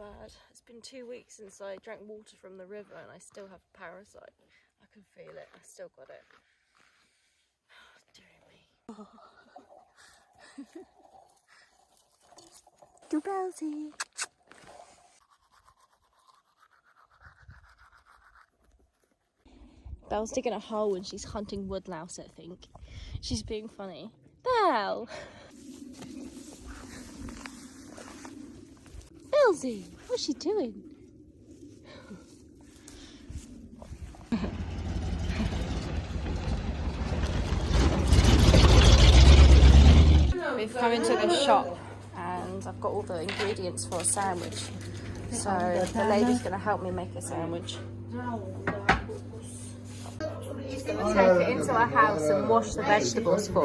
bad. It's been 2 weeks since I drank water from the river and I still have a parasite. I can feel it. I still got it. Oh, dear me. To Bellsy. Belle's digging a hole and she's hunting wood louse, I think. She's being funny. Belle! Bellsy! What's she doing? We've come into the shop and I've got all the ingredients for a sandwich. So the lady's going to help me make a sandwich. She's going to take it into her house and wash the vegetables for her.